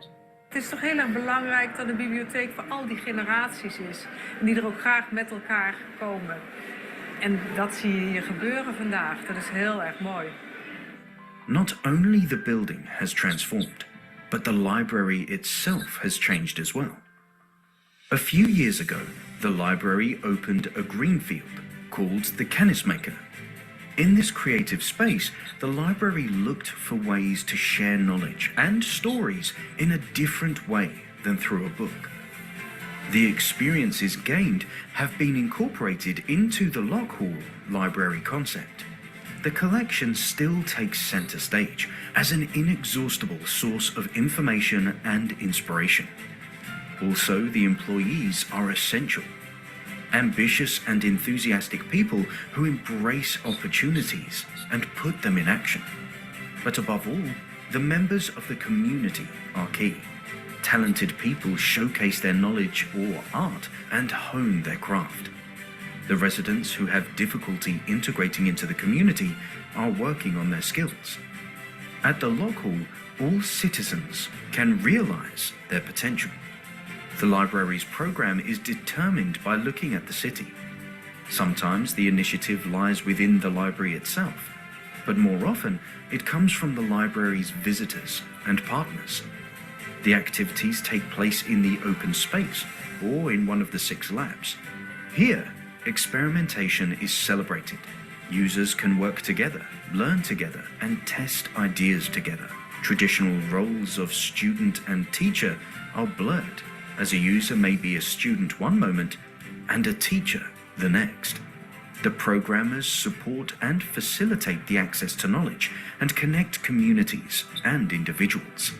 Het is toch heel erg belangrijk dat een bibliotheek voor al die generaties is. En die er ook graag met elkaar komen. En dat zie je hier gebeuren vandaag. Dat is heel erg mooi. Not only the building has transformed, but the library itself has changed as well. A few years ago, the library opened a greenfield called the Kennismaker. In this creative space, the library looked for ways to share knowledge and stories in a different way than through a book. The experiences gained have been incorporated into the Lock Hall library concept. The collection still takes center stage as an inexhaustible source of information and inspiration. Also, the employees are essential. Ambitious and enthusiastic people who embrace opportunities and put them in action. But above all, the members of the community are key. Talented people showcase their knowledge or art and hone their craft. The residents who have difficulty integrating into the community are working on their skills. At the Lock Hall, all citizens can realize their potential. The library's program is determined by looking at the city. Sometimes the initiative lies within the library itself, but more often it comes from the library's visitors and partners. The activities take place in the open space or in one of the 6 labs. Here, experimentation is celebrated. Users can work together, learn together, and test ideas together. Traditional roles of student and teacher are blurred, as a user may be a student one moment and a teacher the next. The programmers support and facilitate the access to knowledge and connect communities and individuals.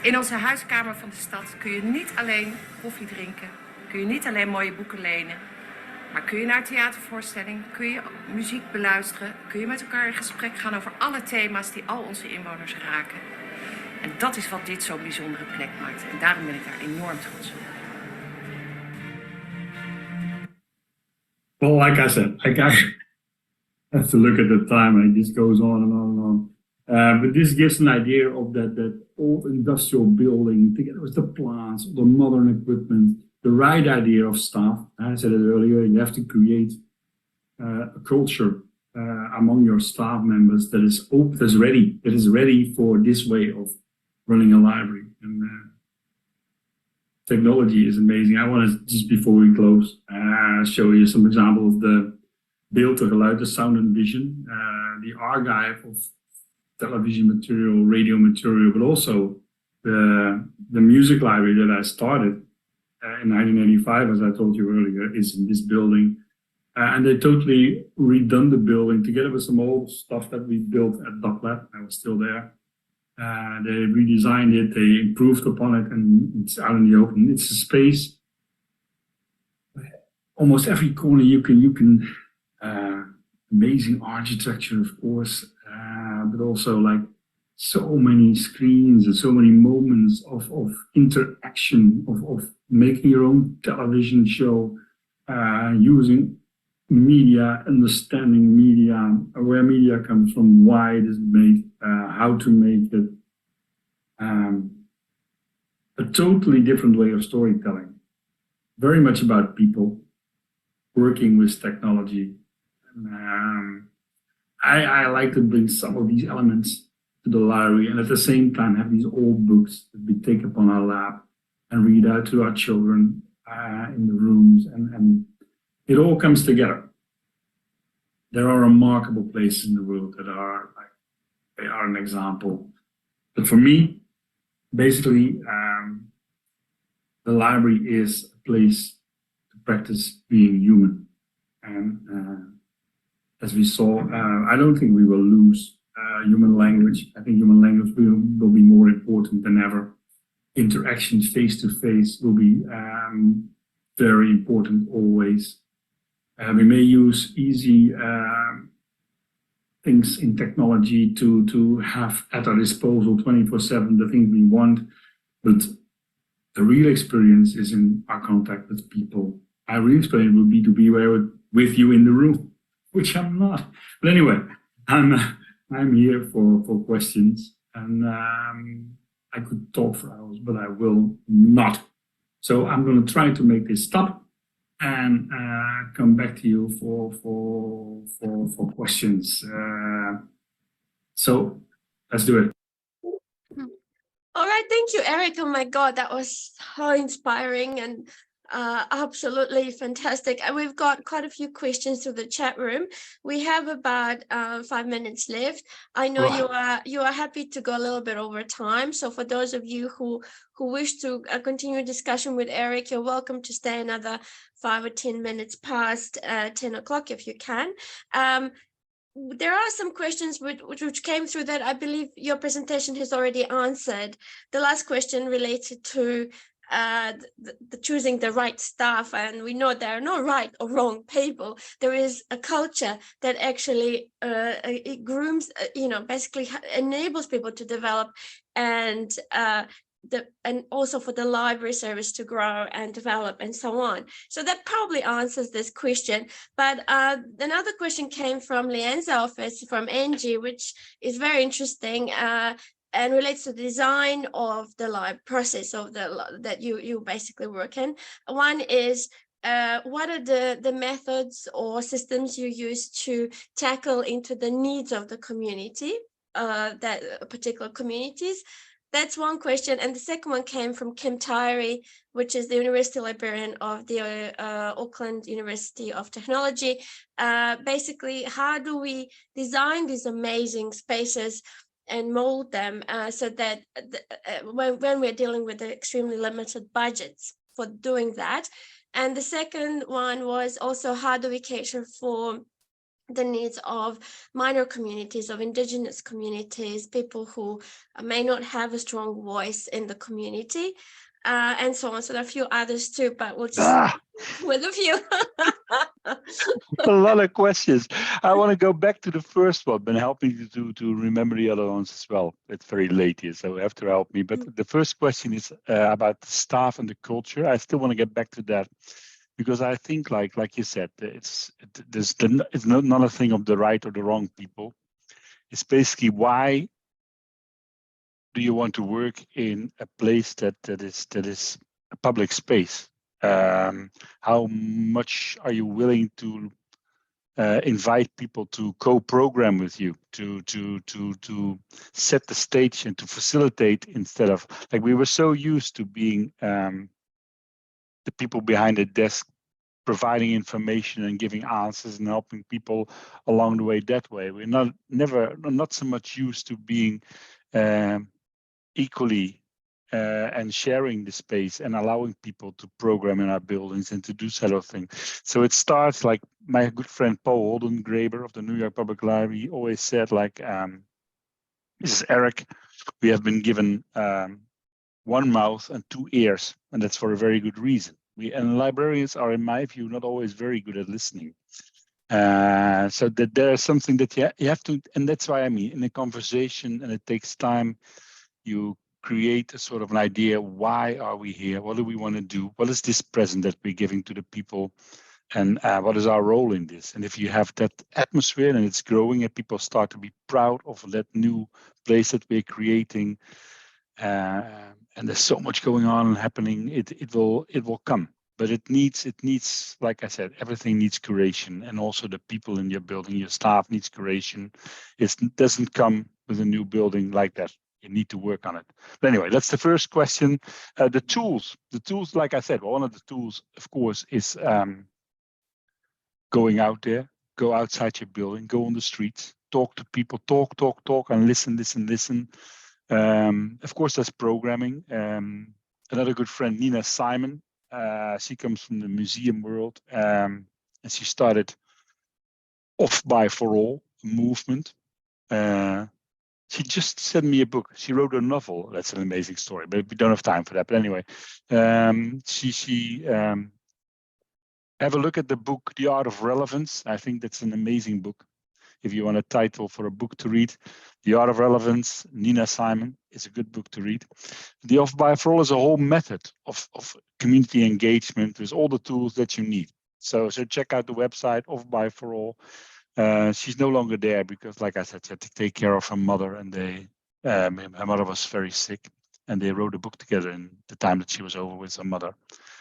In onze huiskamer van de stad kun je niet alleen koffie drinken, kun je niet alleen mooie boeken lenen, maar kun je naar een theatervoorstelling, kun je muziek beluisteren, kun je met elkaar in gesprek gaan over alle thema's die al onze inwoners raken. En dat is wat dit zo'n bijzondere plek maakt. En daarom ben ik daar enorm trots op. Well, like I said, I have to look at the time and it just goes on and on and on. But this gives an idea of that old industrial building together with the plants, the modern equipment, the right idea of staff. I said it earlier, you have to create a culture among your staff members that is open, that is ready for this way of running a library. And technology is amazing. I want to, just before we close, show you some example of the beeld te geluid, the sound and vision, the archive of television material, radio material, but also the music library that I started in 1985, as I told you earlier, is in this building. And they totally redone the building together with some old stuff that we built at DocLab. I was still there. They redesigned it, they improved upon it, and it's out in the open. It's a space. Almost every corner you can amazing architecture, of course, but also like so many screens and so many moments of interaction, of making your own television show, using media, understanding media, where media comes from, why it is made, how to make it. A totally different way of storytelling. Very much about people working with technology. I like to bring some of these elements to the library, and at the same time have these old books that we take upon our lap and read out to our children in the rooms, and it all comes together. There are remarkable places in the world that are like, they are an example. But for me, basically, the library is a place to practice being human. And as we saw, I don't think we will lose human language. I think human language will be more important than ever. Interactions face to face will be very important always. We may use easy things in technology to have at our disposal 24/7 the things we want, but the real experience is in our contact with people. Our real experience would be to be with you in the room, which I'm not. But anyway, I'm here for questions, and I could talk for hours, but I will not. So I'm going to try to make this stop and come back to you for questions. So let's do it. All right, thank you, Erik. Oh my God, that was so inspiring and absolutely fantastic. And we've got quite a few questions through the chat room. We have about 5 minutes left. I know you are happy to go a little bit over time. So for those of you who wish to continue discussion with Erik, you're welcome to stay another 5 or 10 minutes past 10 o'clock if you can. There are some questions which came through that I believe your presentation has already answered. The last question related to the choosing the right staff, and we know there are no right or wrong people. There is a culture that actually it grooms, basically enables people to develop, and also for the library service to grow and develop and so on. So that probably answers this question. But another question came from LIANZA office, from Angie, which is very interesting and relates to the design of the live process of that you basically work in. One is, what are the methods or systems you use to tackle into the needs of the community, that particular communities? That's one question. And the second one came from Kim Tyree, which is the University Librarian of the Auckland University of Technology. Basically, how do we design these amazing spaces and mold them so that when we're dealing with the extremely limited budgets for doing that? And the second one was also, how do we cater for the needs of minor communities, of Indigenous communities, people who may not have a strong voice in the community, and so on. So there are a few others too, but we'll just with a few. A lot of questions. I want to go back to the first one, but help me to remember the other ones as well. It's very late here, so you have to help me. But the first question is about the staff and the culture. I still want to get back to that, because I think, like you said, it's not a thing of the right or the wrong people. It's basically why do you want to work in a place that is a public space? How much are you willing to invite people to co-program with you, to set the stage and to facilitate, instead of, like, we were so used to being the people behind the desk providing information and giving answers and helping people along the way that way. We're not so much used to being equally and sharing the space and allowing people to program in our buildings and to do sort of thing. So it starts, like my good friend Paul Oldengraber of the New York Public Library always said, like, this is Erik, we have been given one mouth and two ears, and that's for a very good reason. And librarians are, in my view, not always very good at listening. So that there's something that you have to, and that's why I mean, in a conversation, and it takes time, you create a sort of an idea. Why are we here? What do we want to do? What is this present that we're giving to the people? And what is our role in this? And if you have that atmosphere and it's growing and people start to be proud of that new place that we're creating, and there's so much going on and happening, it will come. But it needs, like I said, everything needs curation, and also the people in your building, your staff needs curation. It doesn't come with a new building like that. You need to work on it. But anyway, that's the first question. The tools, like I said, one of the tools, of course, is going out there, go outside your building, go on the streets, talk to people, talk, and listen. Of course, that's programming. Another good friend, Nina Simon, she comes from the museum world, and she started Off by For All movement. She just sent me a book. She wrote a novel. That's an amazing story, but we don't have time for that. But anyway, she have a look at the book, The Art of Relevance. I think that's an amazing book. If you want a title for a book to read, The Art of Relevance, Nina Simon, is a good book to read. The Off by For All is a whole method of community engagement. There's all the tools that you need. So check out the website, Off by For All. She's no longer there because, like I said, she had to take care of her mother, and her mother was very sick, and they wrote a book together in the time that she was over with her mother,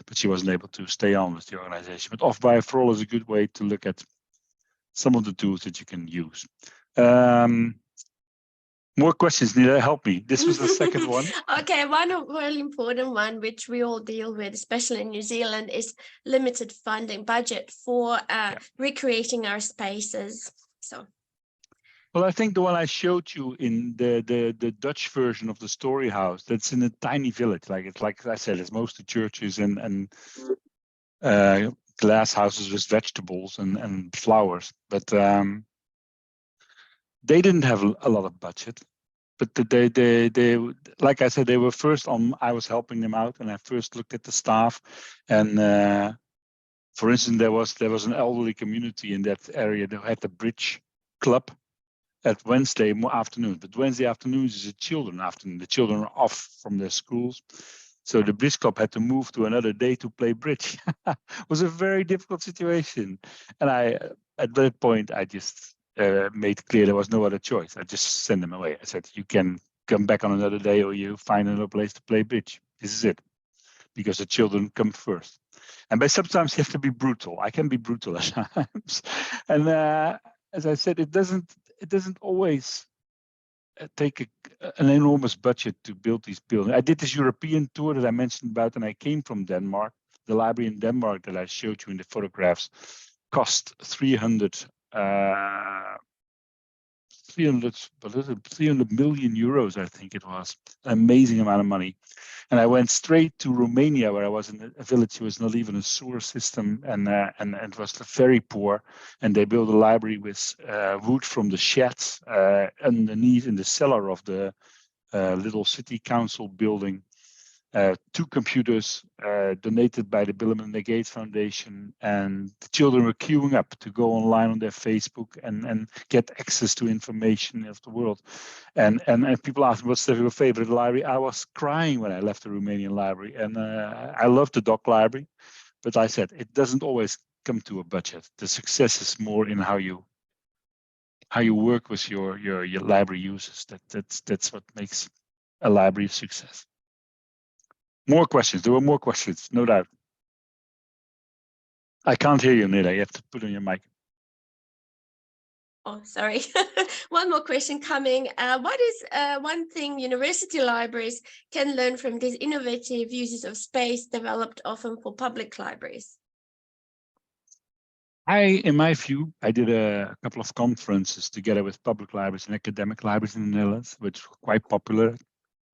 but she wasn't able to stay on with the organization. But Off by For All is a good way to look at some of the tools that you can use. More questions, Nina, help me. This was the second one. Okay, one really important one, which we all deal with, especially in New Zealand, is limited funding budget for recreating our spaces. So, well, I think the one I showed you in the Dutch version of the Storyhouse, that's in a tiny village. Like I said, it's mostly churches and glass houses with vegetables and flowers, but they didn't have a lot of budget. But they like I said, they were first on. I was helping them out, and I first looked at the staff. And for instance, there was an elderly community in that area that had the bridge club at Wednesday afternoon. But Wednesday afternoons is a children afternoon. The children are off from their schools. So the bridge club had to move to another day to play bridge. It was a very difficult situation. And at that point, I just made clear there was no other choice. I just sent them away. I said, you can come back on another day, or you find another place to play bridge. This is it. Because the children come first. And by sometimes you have to be brutal. I can be brutal at times. And as I said, it doesn't always take an enormous budget to build these buildings. I did this European tour that I mentioned about, and I came from Denmark. The library in Denmark that I showed you in the photographs cost 300 million euros, I think it was. An amazing amount of money. And I went straight to Romania, where I was in a village who was not even a sewer system, and it was very poor. And they built a library with wood from the sheds underneath in the cellar of the little city council building. 2 computers donated by the Bill and Melinda Gates Foundation, and the children were queuing up to go online on their Facebook and get access to information of the world. And people asked me, what's your favorite library? I was crying when I left the Romanian library, and I love the Dock Library, but I said it doesn't always come to a budget. The success is more in how you work with your library users. That's what makes a library of success. More questions. There were more questions, no doubt. I can't hear you, Nida. You have to put on your mic. Oh, sorry. One more question coming. What is one thing university libraries can learn from these innovative uses of space developed often for public libraries? In my view, I did a couple of conferences together with public libraries and academic libraries in the Netherlands, which were quite popular.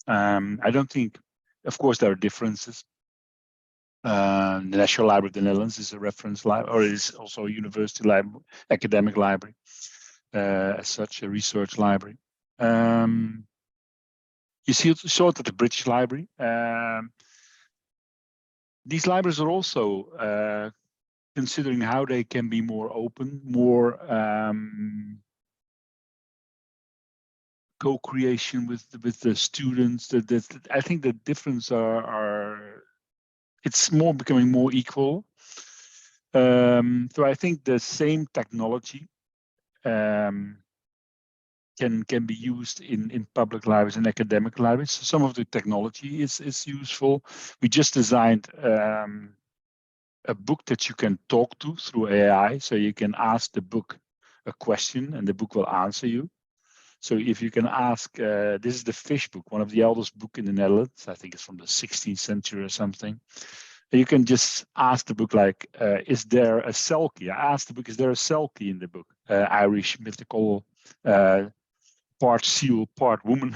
I don't think, of course, there are differences. The National Library of the Netherlands is a reference library, or is also a university library, academic library, as such, a research library. You saw it at the British Library. These libraries are also considering how they can be more open, more co-creation with the students. I think the difference are it's more becoming more equal. So I think the same technology can be used in public libraries and academic libraries. So some of the technology is useful. We just designed a book that you can talk to through AI. So you can ask the book a question and the book will answer you. So if you can ask, this is the Fish book, one of the oldest book in the Netherlands. I think it's from the 16th century or something. And you can just ask the book like, is there a selkie? I asked the book, is there a selkie in the book? Irish mythical, part seal, part woman.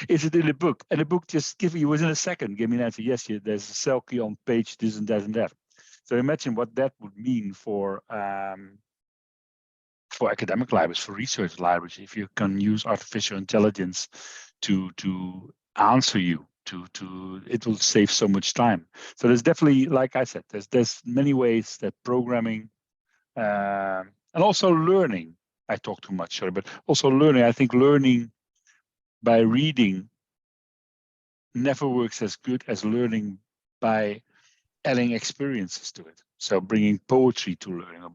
Is it in the book? And the book just give you within a second, give me an answer. Yes, there's a selkie on page this and that and that. So imagine what that would mean for academic libraries, for research libraries, if you can use artificial intelligence to answer you, it will save so much time. So there's definitely, like I said, there's many ways that programming and also learning. I talk too much, sorry, but also learning. I think learning by reading never works as good as learning by adding experiences to it. So bringing poetry to learning, or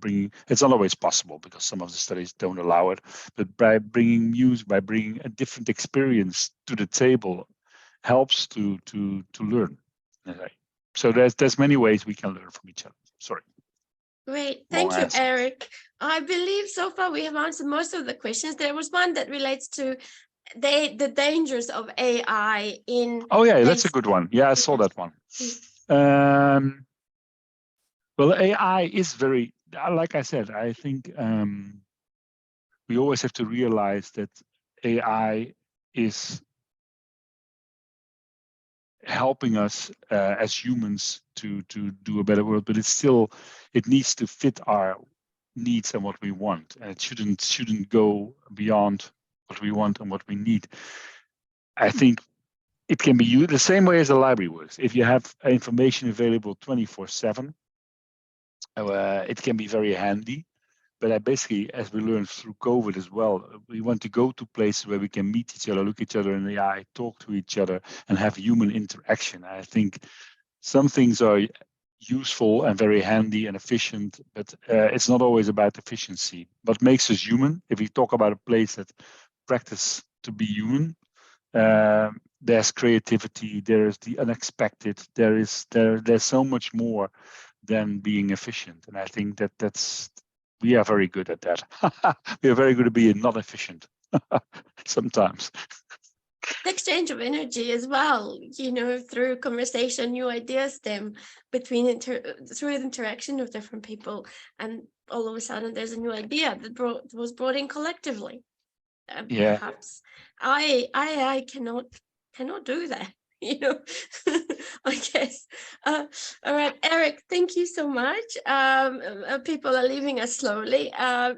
it's not always possible because some of the studies don't allow it, but by bringing music, by bringing a different experience to the table helps to learn. So there's many ways we can learn from each other. Sorry. Great, thank you, Erik. I believe so far we have answered most of the questions. There was one that relates to the dangers of AI in. Oh yeah, that's a good one. Yeah, I saw that one. Well, AI is very, like I said, I think we always have to realize that AI is helping us as humans to do a better world, but it needs to fit our needs and what we want, and it shouldn't go beyond what we want and what we need. I think it can be used the same way as a library works. If you have information available 24/7, it can be very handy. But basically, as we learned through COVID as well, we want to go to places where we can meet each other, look each other in the eye, talk to each other, and have human interaction. I think some things are useful and very handy and efficient, but it's not always about efficiency. What makes us human, if we talk about a place that practice to be human, there's creativity, there's the unexpected, there's so much more than being efficient. And I think we are very good at that. We are very good at being not efficient sometimes. The exchange of energy as well, through conversation, new ideas stem through the interaction of different people, and all of a sudden there's a new idea that was brought in collectively. Perhaps I cannot do that. I guess. All right, Erik, thank you so much. People are leaving us slowly.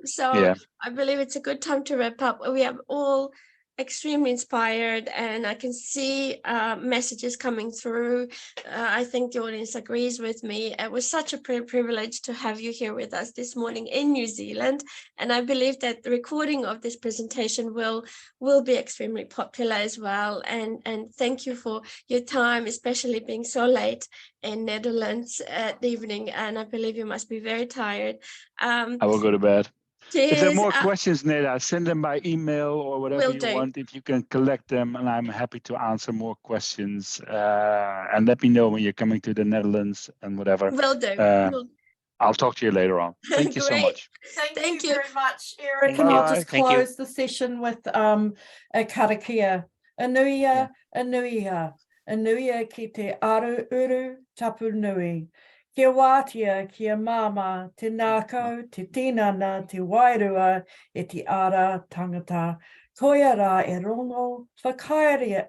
So I believe it's a good time to wrap up. We have all extremely inspired, and I can see messages coming through. I think the audience agrees with me. It was such a privilege to have you here with us this morning in New Zealand, and I believe that the recording of this presentation will be extremely popular as well. And thank you for your time, especially being so late in Netherlands at the evening, and I believe you must be very tired. I will go to bed. If there are Cheers. more questions, Neda, send them by email or whatever Will you do. want. If you can collect them, and I'm happy to answer more questions. And let me know when you're coming to the Netherlands and whatever. Will do. I'll talk to you later on. Thank you so Great. much. Thank you you. very much, Erik. And I'll Bye. just Thank you. close the session with a karakia. Anuia, anuia, anuia ki te aru uru tapu nui. Kia wātia, kia mama, te nākau, te tinana, te wairua, e te ara tangata. Koia rā e rongo, whakairia,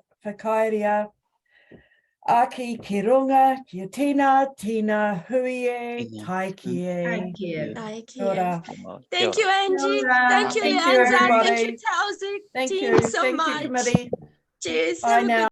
aki ki runga, kia tina, hui e, tai ki e. Thank Kia ora. Thank you, Angie. Thank you, Thank you, LIANZA. Thank everybody. you, Tausig. Thank Team, you. so Thank much. you, committee. Cheers. Bye Have a good now.